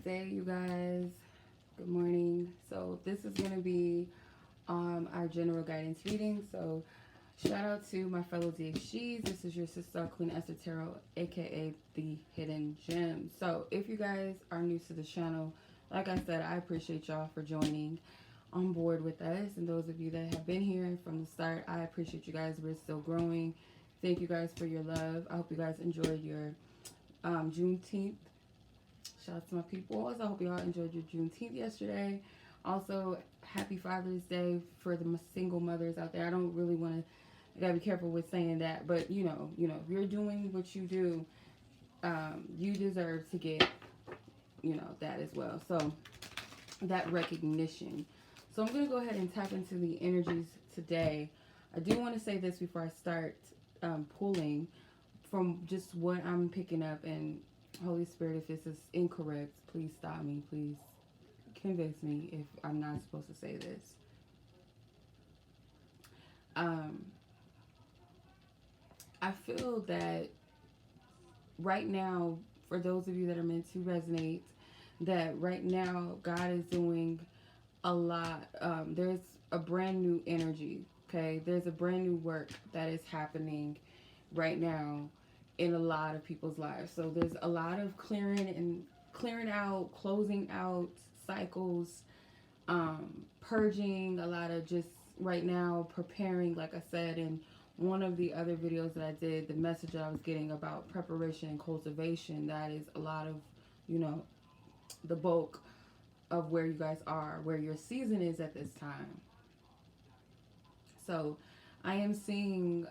day, you guys. Good morning. So this is going to be our general guidance reading. So shout out to my fellow DHGs. This is your sister Queen Esther Tarot, aka the Hidden Gem. So if you guys are new to the channel, like I said, I appreciate y'all for joining on board with us. And those of you that have been here from the start, I appreciate you guys. We're still growing. Thank you guys for your love. I hope you guys enjoyed your Juneteenth. Shout out to my people. Also, I hope y'all enjoyed your Juneteenth yesterday. Also, happy Father's Day for the single mothers out there. I don't really want to, I gotta be careful with saying that, but you know, if you're doing what you do, you deserve to get, that as well. So that recognition. So I'm gonna go ahead and tap into the energies today. I do want to say this before I start pulling from just what I'm picking up, and Holy Spirit, if this is incorrect, please stop me. Please convince me if I'm not supposed to say this. I feel that right now, for those of you that are meant to resonate, that right now God is doing a lot. There's a brand new energy, okay? There's a brand new work that is happening right now in a lot of people's lives. So there's a lot of clearing out, closing out cycles, purging, a lot of just right now preparing, like I said in one of the other videos that I did, the message that I was getting about preparation and cultivation, that is a lot of, the bulk of where you guys are, where your season is at this time. So I am seeing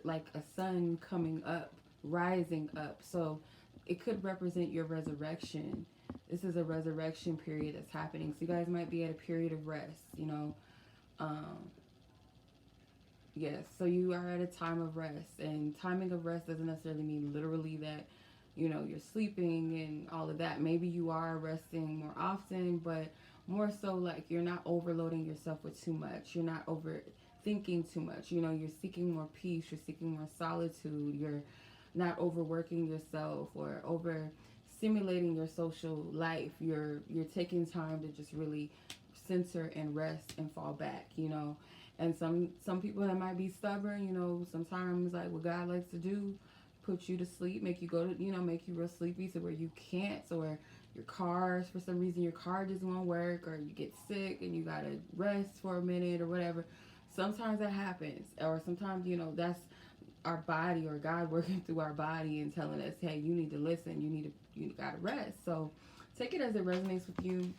like a sun coming up, rising up. So it could represent your resurrection. This is a resurrection period that's happening. So you guys might be at a period of rest, yes, so you are at a time of rest. And timing of rest doesn't necessarily mean literally that, you're sleeping and all of that. Maybe you are resting more often, but more so like you're not overloading yourself with too much. You're not overthinking too much. You're seeking more peace. You're seeking more solitude. You're not overworking yourself or over stimulating your social life. You're taking time to just really center and rest and fall back, And some people that might be stubborn, sometimes like what God likes to do, put you to sleep, make you go to, make you real sleepy to where you can't, or your cars, for some reason your car doesn't want to work, or you get sick and you gotta rest for a minute or whatever. Sometimes that happens, or sometimes, that's our body or God working through our body and telling us, hey, you need to listen, you gotta rest. So take it as it resonates with you.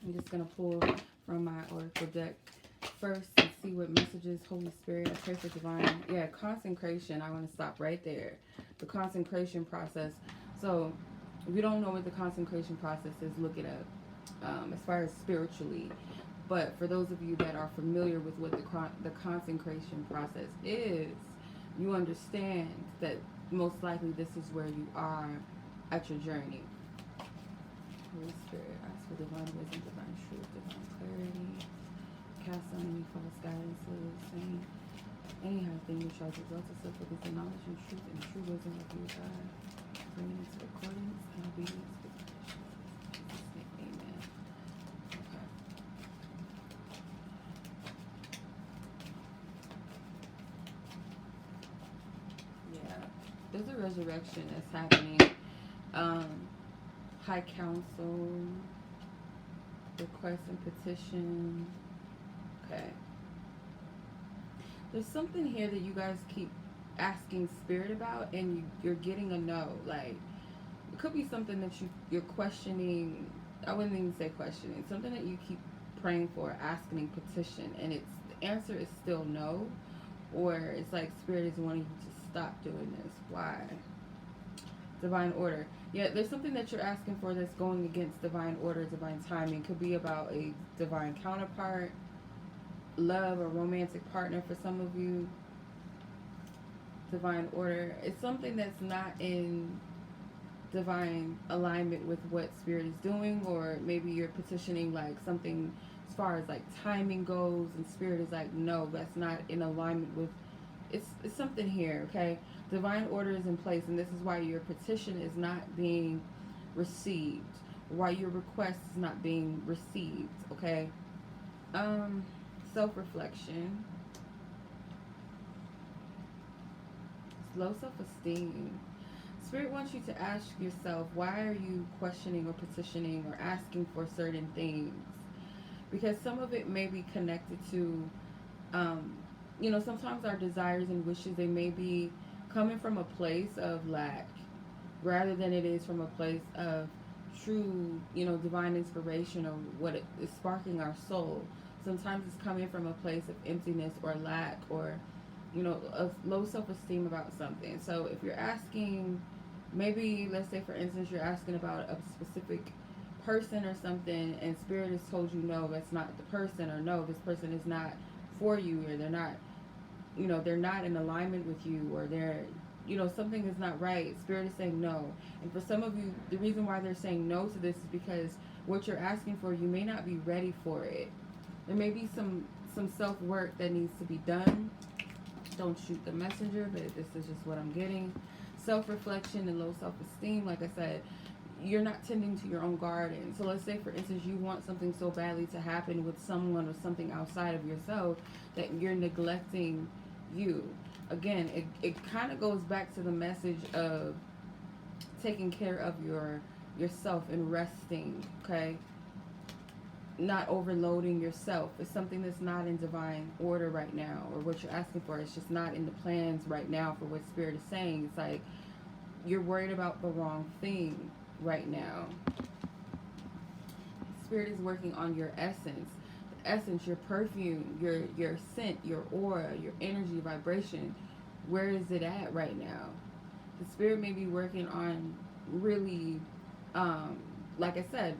I'm just gonna pull from my oracle deck first and see what messages. Holy Spirit, I pray for divine, consecration. I want to stop right there. The consecration process. So if you don't know what the consecration process is, look it up, as far as spiritually. But for those of you that are familiar with what the consecration process is, you understand that most likely this is where you are at your journey. Holy Spirit, ask for divine wisdom, divine truth, divine clarity. Cast on any false guidances, any high thing which tries to exalt itself with the knowledge and truth and true wisdom of you, God. Bring it into accordance and obedience with Jesus' name. Amen. Okay. Yeah. There's a resurrection that's happening. High Council, request and petition. Okay. There's something here that you guys keep asking Spirit about, and you're getting a no. Like, it could be something that you're questioning. I wouldn't even say questioning. Something that you keep praying for, asking, petition, and the answer is still no. Or it's like Spirit is wanting you to stop doing this. Why? Divine order. Yeah, there's something that you're asking for that's going against divine order, divine timing. Could be about a divine counterpart, love or romantic partner for some of you. Divine order. It's something that's not in divine alignment with what Spirit is doing, or maybe you're petitioning like something as far as like timing goes, and Spirit is like, no, that's not in alignment with. It's something here, okay? Divine order is in place, and this is why your petition is not being received, why your request is not being received, okay? Self-reflection, low self-esteem. Spirit wants you to ask yourself, why are you questioning or petitioning or asking for certain things? Because some of it may be connected to, um, sometimes our desires and wishes, they may be coming from a place of lack rather than it is from a place of true, divine inspiration or what is sparking our soul. Sometimes it's coming from a place of emptiness or lack or, of low self esteem about something. So if you're asking, maybe let's say for instance, you're asking about a specific person or something, and Spirit has told you no, that's not the person, or no, this person is not for you, or they're not, they're not in alignment with you, or they're, something is not right. Spirit is saying no. And for some of you, the reason why they're saying no to this is because what you're asking for, you may not be ready for it. There may be some self work that needs to be done. Don't shoot the messenger, but this is just what I'm getting. Self reflection and low self esteem, like I said, you're not tending to your own garden. So let's say for instance you want something so badly to happen with someone or something outside of yourself that you're neglecting you. Again, it kind of goes back to the message of taking care of yourself and resting, okay? Not overloading yourself. It's something that's not in divine order right now, or what you're asking for. It's just not in the plans right now for what Spirit is saying. It's like you're worried about the wrong thing right now. Spirit is working on your essence. The essence, your perfume, your scent, your aura, your energy, vibration. Where is it at right now? The Spirit may be working on really, like I said,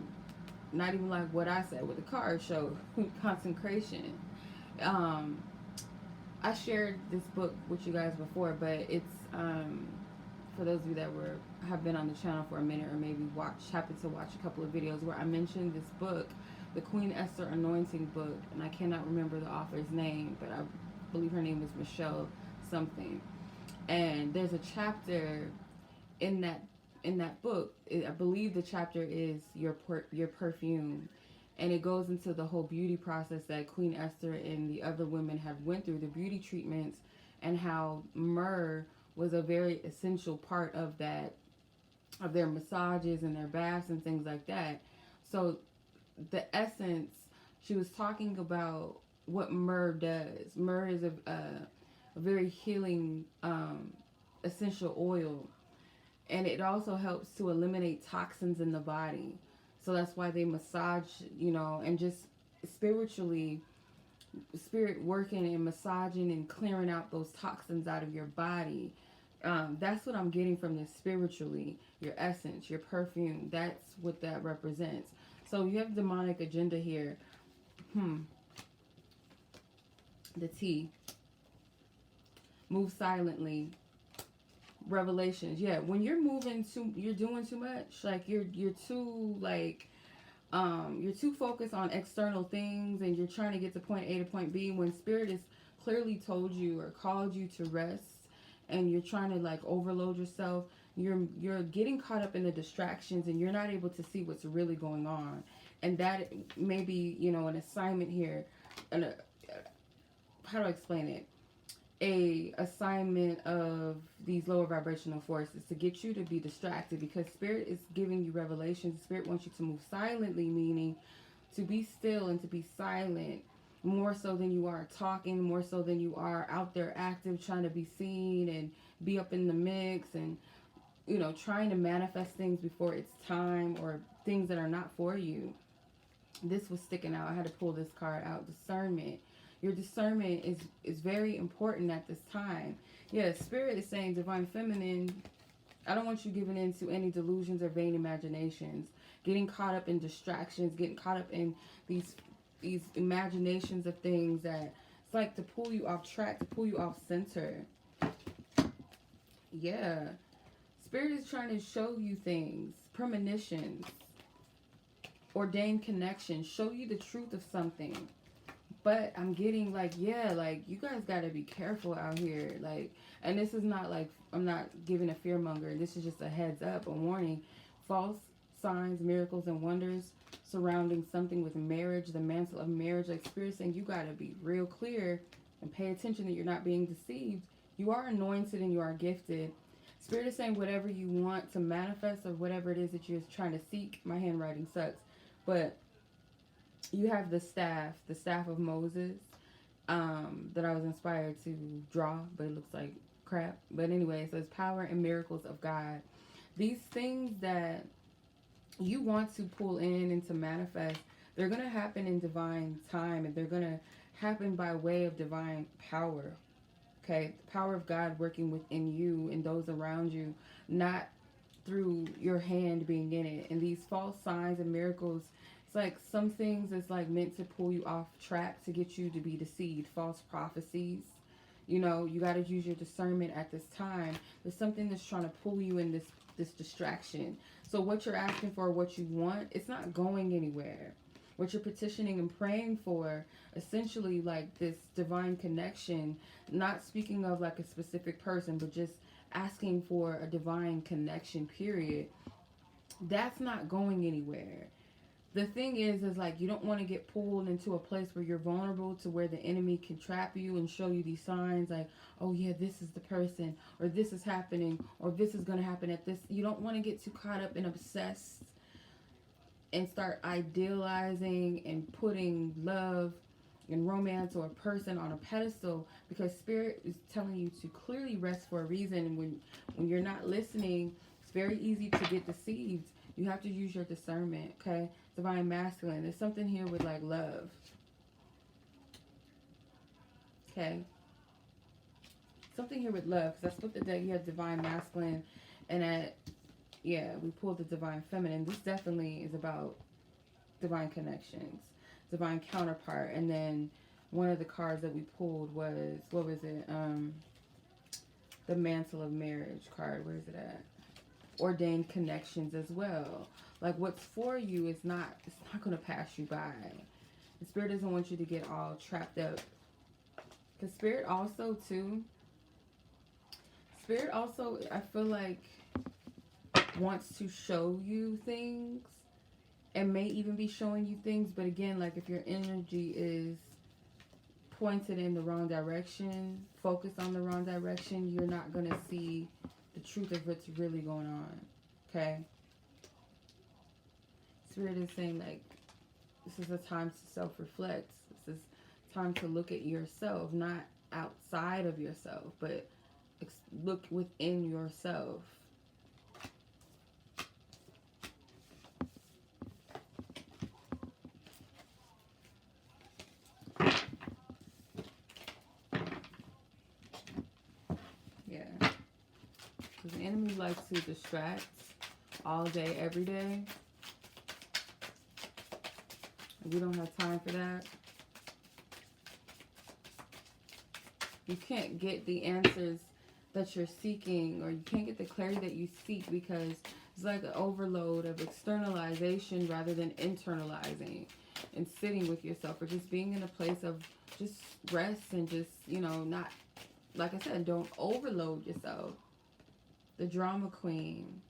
not even like what I said with the card show, consecration. I shared this book with you guys before, but it's for those of you that have been on the channel for a minute, or maybe happened to watch a couple of videos where I mentioned this book, the Queen Esther Anointing book, and I cannot remember the author's name, but I believe her name is Michelle something. And there's a chapter in that book. I believe the chapter is your perfume, and it goes into the whole beauty process that Queen Esther and the other women have went through, the beauty treatments, and how myrrh was a very essential part of that, of their massages and their baths and things like that. So the essence, she was talking about what myrrh does. Myrrh is a very healing essential oil, and it also helps to eliminate toxins in the body. So that's why they massage, and just spiritually, Spirit working and massaging and clearing out those toxins out of your body. That's what I'm getting from this spiritually. Your essence, your perfume, that's what that represents. So you have demonic agenda here. The T. Move silently. Revelations. Yeah, when you're you're doing too much. Like you're too you're too focused on external things, and you're trying to get to point A to point B when Spirit has clearly told you or called you to rest, and you're trying to overload yourself. You're getting caught up in the distractions, and you're not able to see what's really going on. And that may be, an assignment here. And how do I explain it? A assignment of these lower vibrational forces to get you to be distracted, because Spirit is giving you revelations. Spirit wants you to move silently, meaning to be still and to be silent, more so than you are talking, more so than you are out there active, trying to be seen and be up in the mix, and trying to manifest things before it's time, or things that are not for you. This was sticking out. I had to pull this card out. Discernment. Your discernment is very important at this time. Yeah, Spirit is saying, Divine Feminine, I don't want you giving in to any delusions or vain imaginations, getting caught up in distractions, getting caught up in these imaginations of things that it's like to pull you off track, to pull you off center. Yeah. Spirit is trying to show you things, premonitions, ordained connections, show you the truth of something. But I'm getting you guys got to be careful out here. And this is not I'm not giving a fear monger. This is just a heads up, a warning. False signs, miracles, and wonders surrounding something with marriage, the mantle of marriage. Like Spirit saying, you got to be real clear and pay attention that you're not being deceived. You are anointed and you are gifted. Spirit is saying whatever you want to manifest or whatever it is that you're trying to seek. My handwriting sucks. But you have the staff of Moses, that I was inspired to draw, but it looks like crap. But anyway, it says power and miracles of God. These things that you want to pull in and to manifest, they're going to happen in divine time, and they're going to happen by way of divine power. Okay, the power of God working within you and those around you, not through your hand being in it. And these false signs and miracles, it's like some things is like meant to pull you off track to get you to be deceived. False prophecies. You know, you got to use your discernment at this time. There's something that's trying to pull you in this distraction. So what you're asking for, what you want, it's not going anywhere. What you're petitioning and praying for, essentially like this divine connection, not speaking of like a specific person, but just asking for a divine connection, period. That's not going anywhere. The thing is like you don't want to get pulled into a place where you're vulnerable to where the enemy can trap you and show you these signs like, oh yeah, this is the person, or this is happening, or this is going to happen at this. You don't want to get too caught up and obsessed and start idealizing and putting love and romance or a person on a pedestal, because Spirit is telling you to clearly rest for a reason. When you're not listening, it's very easy to get deceived. You have to use your discernment, okay? Divine masculine. There's something here with like love. Okay? Something here with love, because that's what the deck, you have divine masculine, and we pulled the divine feminine. This definitely is about divine connections, divine counterpart. And then one of the cards that we pulled was, what was it? The mantle of marriage card. Where is it at? Ordained connections as well. Like what's for you is not, it's not going to pass you by. The Spirit doesn't want you to get all trapped up. Because Spirit also, I feel like, wants to show you things and may even be showing you things. But again, like if your energy is pointed in the wrong direction, focused on the wrong direction, you're not going to see the truth of what's really going on. Okay? Spirit is saying like, this is a time to self-reflect. This is time to look at yourself, not outside of yourself, but look within yourself. Yeah. Because the enemy likes to distract all day, every day. We don't have time for that. You can't get the answers that you're seeking, or you can't get the clarity that you seek, because it's like an overload of externalization rather than internalizing and sitting with yourself, or just being in a place of just rest and just, you know, not, like I said, don't overload yourself. The drama queen.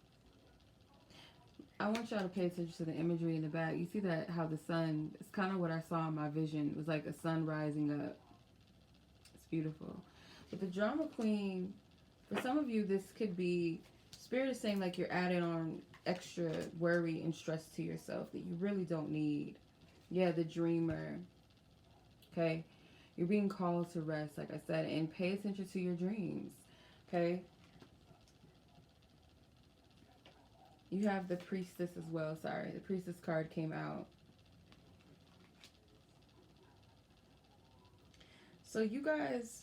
I want y'all to pay attention to the imagery in the back. You see that, how the sun, it's kind of what I saw in my vision. It was like a sun rising up. It's beautiful. But the drama queen, for some of you, this could be, Spirit is saying like you're adding on extra worry and stress to yourself that you really don't need. Yeah, the dreamer. Okay? You're being called to rest, like I said, and pay attention to your dreams. Okay? You have the priestess as well. Sorry, the priestess card came out. So you guys,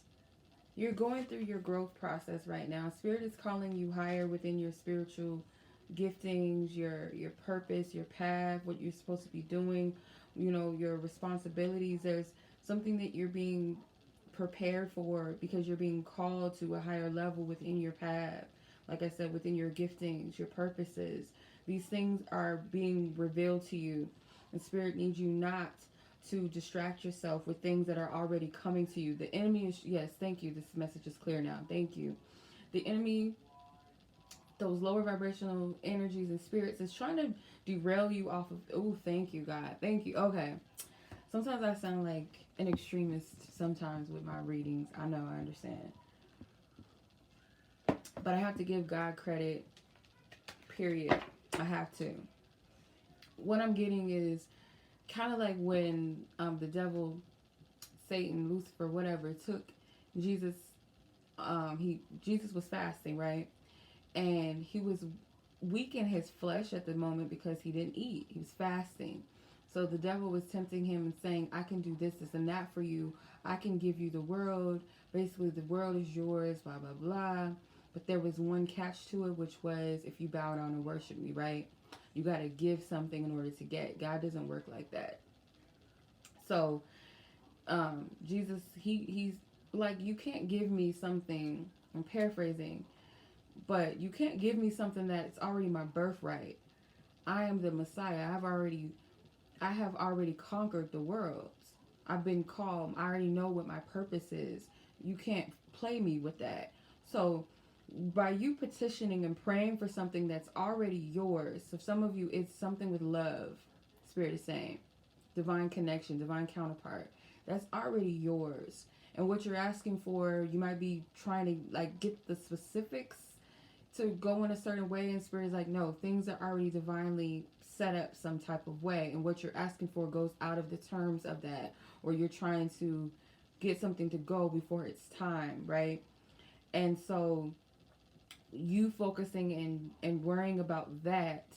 you're going through your growth process right now. Spirit is calling you higher within your spiritual giftings, your purpose, your path, what you're supposed to be doing, you know, your responsibilities. There's something that you're being prepared for because you're being called to a higher level within your path. Like I said, within your giftings, your purposes. These things are being revealed to you. And Spirit needs you not to distract yourself with things that are already coming to you. The enemy is, yes, thank you. This message is clear now. Thank you. The enemy those lower vibrational energies and spirits is trying to derail you off of. Oh, thank you, God. Thank you. Okay. Sometimes I sound like an extremist sometimes with my readings. I know, I understand. But I have to give God credit, period. I have to. What I'm getting is kind of like when the devil, Satan, Lucifer, whatever, took Jesus. Jesus was fasting, right? And he was weak in his flesh at the moment because he didn't eat. He was fasting. So the devil was tempting him and saying, I can do this, this, and that for you. I can give you the world. Basically, the world is yours, blah, blah, blah. But there was one catch to it, which was if you bow down and worship me, right? You got to give something in order to get. God doesn't work like that. So Jesus, he's like, you can't give me something, I'm paraphrasing, but you can't give me something that's already my birthright. I am the Messiah. I have already conquered the world. I've been called. I already know what my purpose is. You can't play me with that. So by you petitioning and praying for something that's already yours, so some of you, it's something with love, Spirit is saying, divine connection, divine counterpart, that's already yours. And what you're asking for, you might be trying to like get the specifics to go in a certain way, and Spirit is like, no, things are already divinely set up some type of way, and what you're asking for goes out of the terms of that, or you're trying to get something to go before it's time, right? And so you focusing and worrying about that,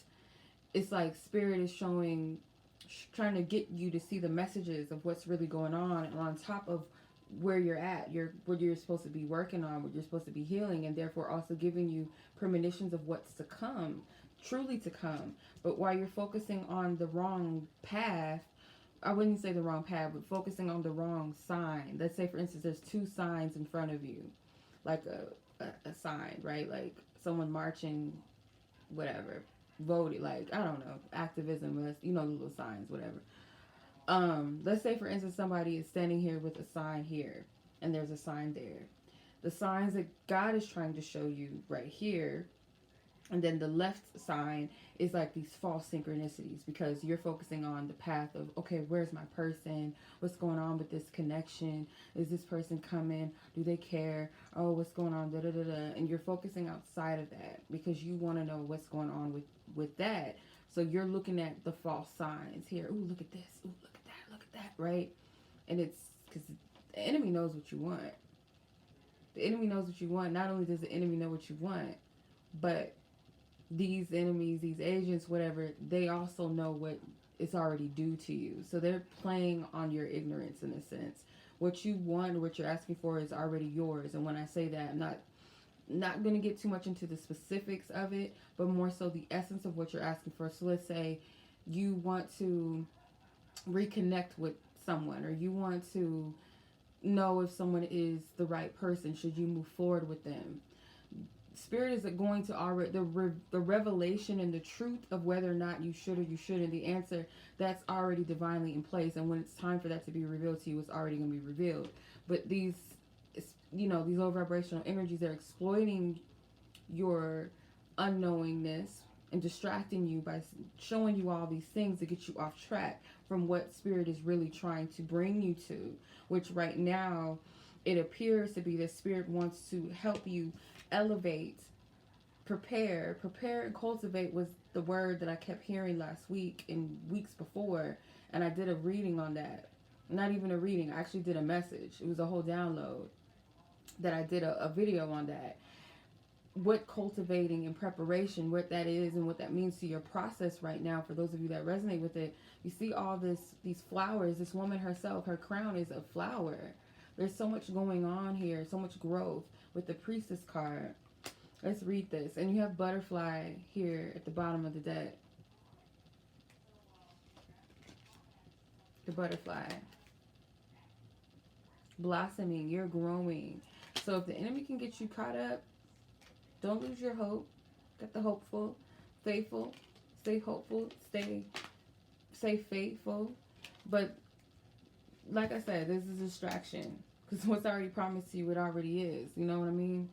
it's like Spirit is trying to get you to see the messages of what's really going on, and on top of where you're at, what you're supposed to be working on, what you're supposed to be healing, and therefore also giving you premonitions of what's to come, truly to come. But while you're focusing on the wrong path, I wouldn't say the wrong path, but focusing on the wrong sign. Let's say, for instance, there's two signs in front of you, like a sign, right? Like someone marching, whatever, voted, like, I don't know, activism, you know, the little signs, whatever. Let's say, for instance, somebody is standing here with a sign here, and there's a sign there. The signs that God is trying to show you right here, and then the left sign is like these false synchronicities, because you're focusing on the path of, okay, where's my person? What's going on with this connection? Is this person coming? Do they care? Oh, what's going on? Da, da, da, da. And you're focusing outside of that because you want to know what's going on with that. So you're looking at the false signs here. Ooh, look at this. Ooh, look at that. Look at that, right? And it's because the enemy knows what you want. The enemy knows what you want. Not only does the enemy know what you want, but these enemies, these agents, whatever, they also know what is already due to you. So they're playing on your ignorance in a sense. What you want, what you're asking for is already yours. And when I say that, I'm not going to get too much into the specifics of it, but more so the essence of what you're asking for. So let's say you want to reconnect with someone, or you want to know if someone is the right person, should you move forward with them. Spirit is going to already, the revelation and the truth of whether or not you should or you shouldn't, the answer, that's already divinely in place. And when it's time for that to be revealed to you, it's already going to be revealed. But these, you know, these low vibrational energies are exploiting your unknowingness and distracting you by showing you all these things to get you off track from what Spirit is really trying to bring you to, which right now it appears to be that Spirit wants to help you elevate, prepare and cultivate was the word that I kept hearing last week and weeks before, and I did a reading on that. Not even a reading, I actually did a message. It was a whole download that I did a video on that. What cultivating and preparation, what that is and what that means to your process right now. For those of you that resonate with it, you see all these flowers. This woman herself, her crown is a flower. There's so much going on here, so much growth with the Priestess card. Let's read this. And you have butterfly here at the bottom of the deck. The butterfly. Blossoming, you're growing. So if the enemy can get you caught up, don't lose your hope. Get the hopeful, faithful, stay hopeful, stay faithful. But like I said, this is a distraction. Because what's already promised to you, it already is. You know what I mean?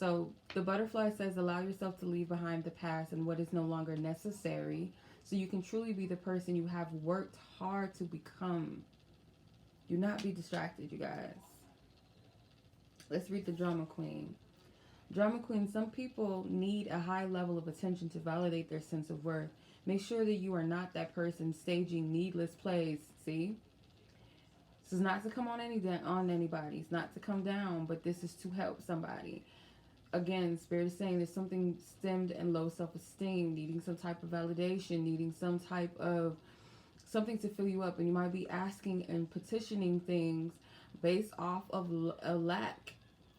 So the butterfly says, allow yourself to leave behind the past and what is no longer necessary so you can truly be the person you have worked hard to become. Do not be distracted, you guys. Let's read the drama queen. Drama queen, some people need a high level of attention to validate their sense of worth. Make sure that you are not that person staging needless plays. See? This is not to come on anybody. It's not to come down, but this is to help somebody. Again, Spirit is saying there's something stemmed in low self-esteem, needing some type of validation, needing some type of something to fill you up. And you might be asking and petitioning things based off of a lack.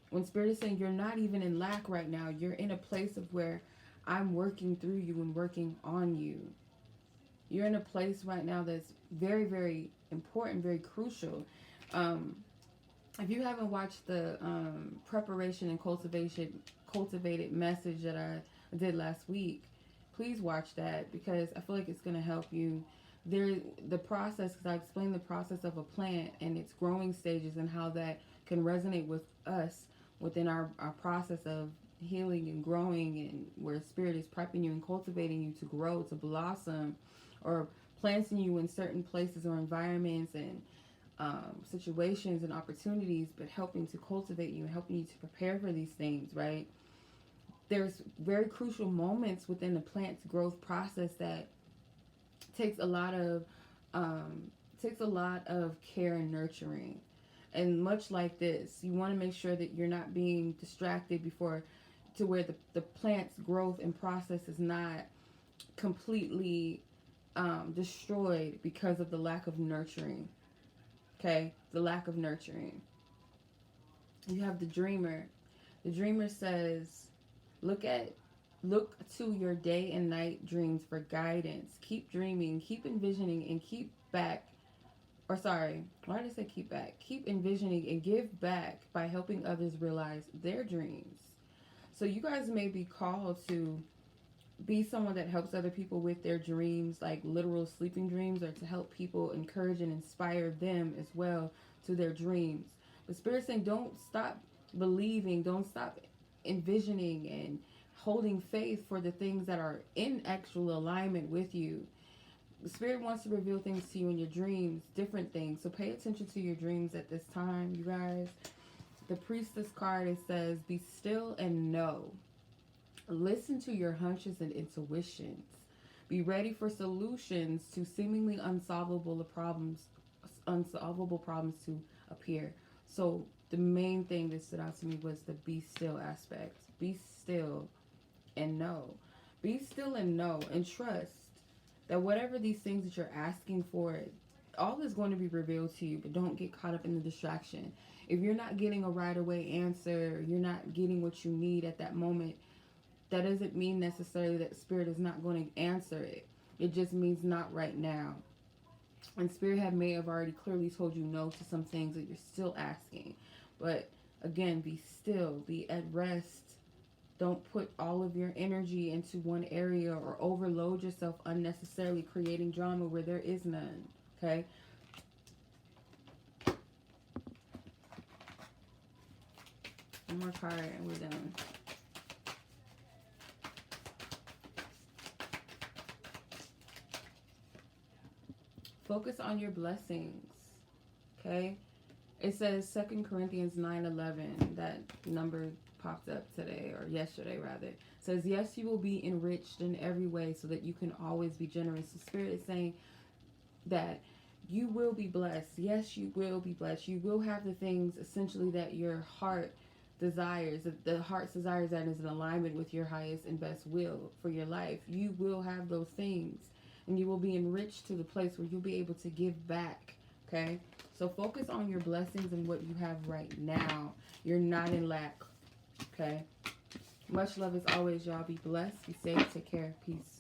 When Spirit is saying you're not even in lack right now, you're in a place of where I'm working through you and working on you. You're in a place right now that's very, very important, very crucial. If you haven't watched the preparation and cultivated message that I did last week, please watch that because I feel like it's going to help you. The process, because I explained the process of a plant and its growing stages and how that can resonate with us within our process of healing and growing, and where Spirit is prepping you and cultivating you to grow, to blossom, or planting you in certain places or environments and situations and opportunities, but helping to cultivate you and helping you to prepare for these things, right? There's very crucial moments within the plant's growth process that takes a lot of care and nurturing. And much like this, you want to make sure that you're not being distracted before, to where the plant's growth and process is not completely destroyed because of the lack of nurturing. Okay, the lack of nurturing. You have the dreamer. The dreamer says, look to your day and night dreams for guidance. Keep dreaming, keep envisioning, and keep back. Or sorry, why did I say keep back? Keep envisioning and give back by helping others realize their dreams. So you guys may be called to be someone that helps other people with their dreams, like literal sleeping dreams, or to help people encourage and inspire them as well to their dreams. But Spirit's saying don't stop believing, don't stop envisioning and holding faith for the things that are in actual alignment with you. The Spirit wants to reveal things to you in your dreams, different things. So pay attention to your dreams at this time, you guys. The Priestess card, it says, be still and know. Listen to your hunches and intuitions. Be ready for solutions to seemingly unsolvable problems to appear. So the main thing that stood out to me was the be still aspect. Be still and know. Be still and know and trust that whatever these things that you're asking for, all is going to be revealed to you, but don't get caught up in the distraction. If you're not getting a right away answer, you're not getting what you need at that moment, that doesn't mean necessarily that Spirit is not going to answer it. It just means not right now. And Spirit may have already clearly told you no to some things that you're still asking. But again, be still, be at rest. Don't put all of your energy into one area or overload yourself unnecessarily, creating drama where there is none. Okay? One more card and we're done. Focus on your blessings. Okay? It says 2 Corinthians 9:11. That number popped up today, or yesterday rather. It says, yes, you will be enriched in every way so that you can always be generous. The Spirit is saying that you will be blessed. Yes, you will be blessed. You will have the things essentially that your heart desires, that the heart's desires that is in alignment with your highest and best will for your life. You will have those things, and you will be enriched to the place where you'll be able to give back. Okay? So focus on your blessings and what you have right now. You're not in lack. Okay? Much love as always, y'all. Be blessed. Be safe. Take care. Peace.